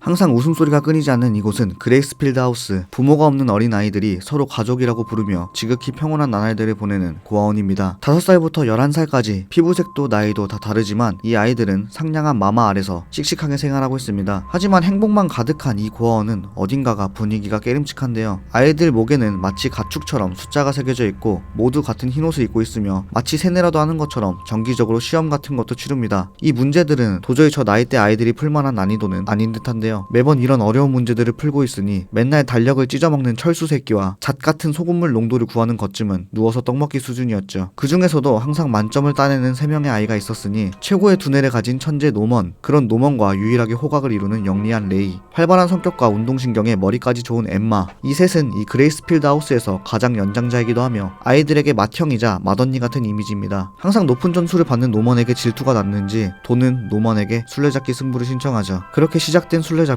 항상 웃음소리가 끊이지 않는 이곳은 그레이스필드 하우스. 부모가 없는 어린아이들이 서로 가족이라고 부르며 지극히 평온한 나날들을 보내는 고아원입니다. 5살부터 11살까지 피부색도 나이도 다 다르지만 이 아이들은 상냥한 마마 아래서 씩씩하게 생활하고 있습니다. 하지만 행복만 가득한 이 고아원은 어딘가가 분위기가 깨름칙한데요. 아이들 목에는 마치 가축처럼 숫자가 새겨져 있고 모두 같은 흰옷을 입고 있으며 마치 세뇌라도 하는 것처럼 정기적으로 시험 같은 것도 치릅니다. 이 문제들은 도저히 저 나이대 아이들이 풀만한 난이도는 아닌 듯한데요. 매번 이런 어려운 문제들을 풀고 있으니 맨날 달력을 찢어먹는 철수 새끼와 잣 같은 소금물 농도를 구하는 것쯤은 누워서 떡먹기 수준이었죠. 그 중에서도 항상 만점을 따내는 3명의 아이가 있었으니 최고의 두뇌를 가진 천재 노먼, 그런 노먼과 유일하게 호각을 이루는 영리한 레이, 활발한 성격과 운동신경에 머리까지 좋은 엠마. 이 셋은 이 그레이스필드 하우스에서 가장 연장자이기도 하며 아이들에게 맏형이자 맏언니 같은 이미지입니다. 항상 높은 점수를 받는 노먼에게 질투가 났는지 돈은 노먼에게 술래잡기 승부를 신청하죠. 그렇게 시작된 술래잡기,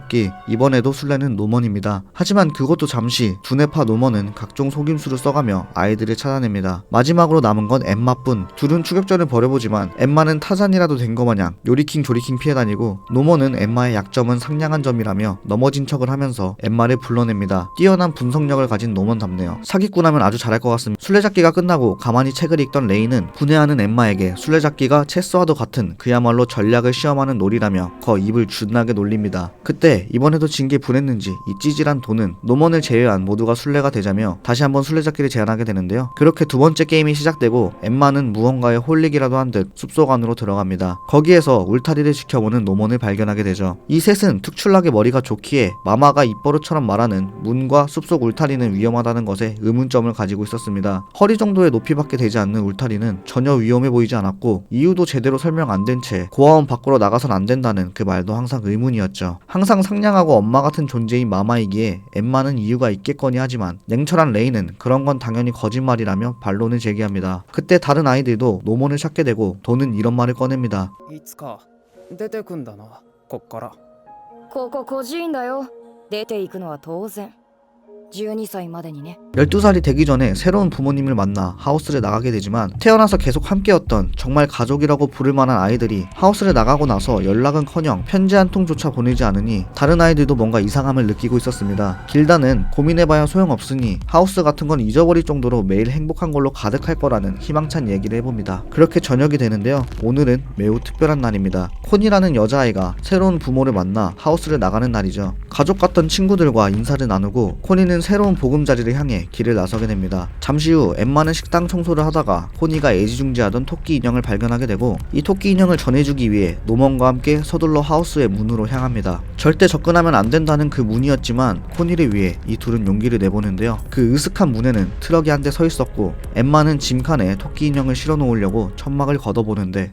이번에도 술래는 노먼입니다. 하지만 그것도 잠시. 두뇌파 노먼은 각종 속임수를 써가며 아이들을 찾아냅니다. 마지막으로 남은 건 엠마뿐. 둘은 추격전을 벌여보지만 엠마는 타잔이라도 된 거 마냥 요리킹 조리킹 피해 다니고 노먼은 엠마의 약점은 상냥한 점이라며 넘어진 척을 하면서 엠마를 불러냅니다. 뛰어난 분석력을 가진 노먼답네요. 사기꾼하면 아주 잘할 것 같습니다. 술래잡기가 끝나고 가만히 책을 읽던 레이는 분해하는 엠마에게 술래잡기가 체스와도 같은 그야말로 전략을 시험하는 놀이라며 거 입을 준나게 놀립니다. 그때 이번에도 진 게 분했는지 이 찌질한 돈은 노먼을 제외한 모두가 술래가 되자며 다시 한번 술래잡기를 제안하게 되는데요. 그렇게 두 번째 게임이 시작되고 엠마는 무언가에 홀리기라도 한 듯 숲속 안으로 들어갑니다. 거기에서 울타리를 지켜보는 노먼을 발견하게 되죠. 이 셋은 특출나게 머리가 좋기에 마마가 입버릇처럼 말하는 문과 숲속 울타리는 위험하다는 것에 의문점을 가지고 있었습니다. 허리 정도의 높이밖에 되지 않는 울타리는 전혀 위험해 보이지 않았고 이유도 제대로 설명 안 된 채 고아원 밖으로 나가선 안 된다는 그 말도 항상 의문이었죠. 항상 상냥하고 엄마 같은 존재인 마마이기에 엠마는 이유가 있겠거니 하지만 냉철한 레이는 그런 건 당연히 거짓말이라며 반론을 제기합니다. 그때 다른 아이들도 노먼을 찾게 되고 돈은 이런 말을 꺼냅니다. いつか出てくんだな、こっから。ここ孤児院だよ。出ていくのは当然。12歳までにね。 12살이 되기 전에 새로운 부모님을 만나 하우스를 나가게 되지만 태어나서 계속 함께였던 정말 가족이라고 부를 만한 아이들이 하우스를 나가고 나서 연락은커녕 편지 한 통조차 보내지 않으니 다른 아이들도 뭔가 이상함을 느끼고 있었습니다. 길다는 고민해봐야 소용없으니 하우스 같은 건 잊어버릴 정도로 매일 행복한 걸로 가득할 거라는 희망찬 얘기를 해봅니다. 그렇게 저녁이 되는데요. 오늘은 매우 특별한 날입니다. 콘이라는 여자아이가 새로운 부모를 만나 하우스를 나가는 날이죠. 가족 같던 친구들과 인사를 나누고 콘이는 새로운 보금자리를 향해 길을 나서게 됩니다. 잠시 후 엠마는 식당 청소를 하다가 콘이가 애지중지하던 토끼 인형을 발견하게 되고 이 토끼 인형을 전해주기 위해 노먼과 함께 서둘러 하우스의 문으로 향합니다. 절대 접근하면 안 된다는 그 문이었지만 콘이를 위해 이 둘은 용기를 내보는데요. 그 으슥한 문에는 트럭이 한 대 서 있었고 엠마는 짐칸에 토끼 인형을 실어 놓으려고 천막을 걷어보는데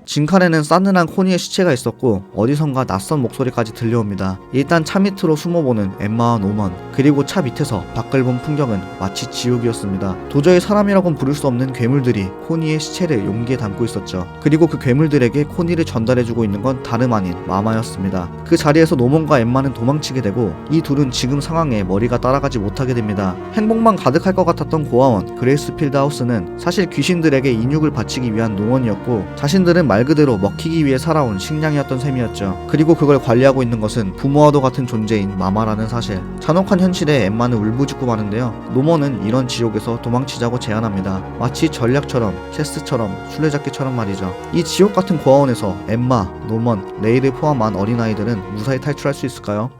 짐칸에는 싸늘한 코니의 시체가 있었고 어디선가 낯선 목소리까지 들려옵니다. 일단 차 밑으로 숨어보는 엠마와 노먼, 그리고 차 밑에서 밖을 본 풍경은 마치 지옥이었습니다. 도저히 사람이라고는 부를 수 없는 괴물들이 코니의 시체를 용기에 담고 있었죠. 그리고 그 괴물들에게 코니를 전달해주고 있는 건 다름 아닌 마마였습니다. 그 자리에서 노먼과 엠마는 도망치게 되고 이 둘은 지금 상황에 머리가 따라가지 못하게 됩니다. 행복만 가득할 것 같았던 고아원 그레이스필드 하우스는 사실 귀신들에게 인육을 바치기 위한 농원이었고 자신들은 말 그대로 먹히기 위해 살아온 식량이었던 셈이었죠. 그리고 그걸 관리하고 있는 것은 부모와도 같은 존재인 마마라는 사실. 잔혹한 현실에 엠마는 울부짖고 마는데요. 노먼은 이런 지옥에서 도망치자고 제안합니다. 마치 전략처럼, 체스처럼, 술래잡기처럼 말이죠. 이 지옥 같은 고아원에서 엠마, 노먼, 레이를 포함한 어린아이들은 무사히 탈출할 수 있을까요?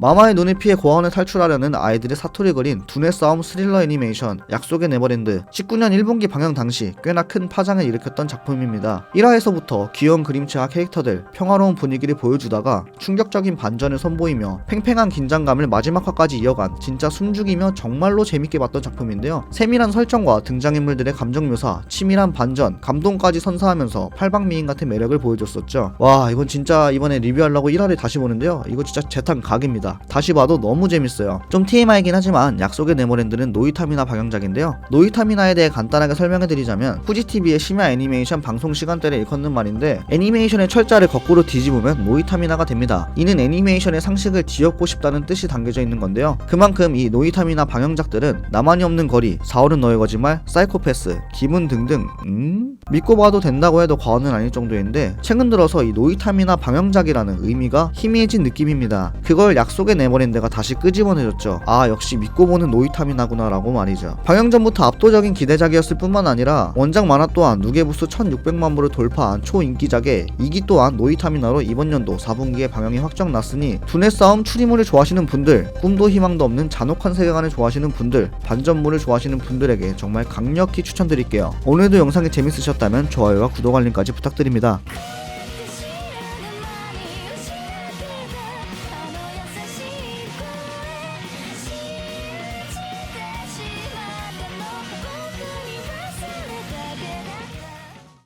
마마의 눈을 피해 고아원을 탈출하려는 아이들의 사토를 그린 두뇌 싸움 스릴러 애니메이션 약속의 네버랜드. 19년 1분기 방영 당시 꽤나 큰 파장을 일으켰던 작품입니다. 1화에서부터 귀여운 그림체와 캐릭터들, 평화로운 분위기를 보여주다가 충격적인 반전을 선보이며 팽팽한 긴장감을 마지막 화까지 이어간 진짜 숨죽이며 정말로 재밌게 봤던 작품인데요. 세밀한 설정과 등장인물들의 감정묘사, 치밀한 반전, 감동까지 선사하면서 팔방미인 같은 매력을 보여줬었죠. 와, 이건 진짜 이번에 리뷰하려고 1화를 다시 보는데요. 이거 진짜 재탕 각입니다. 좋습니다. 다시 봐도 너무 재밌어요. 좀 TMI이긴 하지만 약속의 네버랜드는 노이타미나 방영작인데요. 노이타미나에 대해 간단하게 설명해드리자면 후지TV의 심야 애니메이션 방송 시간대를 일컫는 말인데 애니메이션의 철자를 거꾸로 뒤집으면 노이타미나가 됩니다. 이는 애니메이션의 상식을 뒤엎고 싶다는 뜻이 담겨져 있는 건데요. 그만큼 이 노이타미나 방영작들은 나만이 없는 거리, 4월은 너의 거짓말, 사이코패스, 기분 등등 믿고 봐도 된다고 해도 과언은 아닐 정도인데 최근 들어서 이 노이타미나 방영작이라는 의미가 희미해진 느낌입니다. 그걸 약속의 네버랜드가 다시 끄집어내줬죠. 아 역시 믿고 보는 노이타미나구나 라고 말이죠. 방영 전부터 압도적인 기대작이었을 뿐만 아니라 원작 만화 또한 누계부수 1600만 부를 돌파한 초인기작에 2기 또한 노이타미나로 이번 연도 4분기에 방영이 확정 났으니 두뇌 싸움 추리물을 좋아하시는 분들, 꿈도 희망도 없는 잔혹한 세계관을 좋아하시는 분들, 반전물을 좋아하시는 분들에게 정말 강력히 추천드릴게요. 오늘도 영상이 재밌으셨다면 좋아요와 구독 알림까지 부탁드립니다.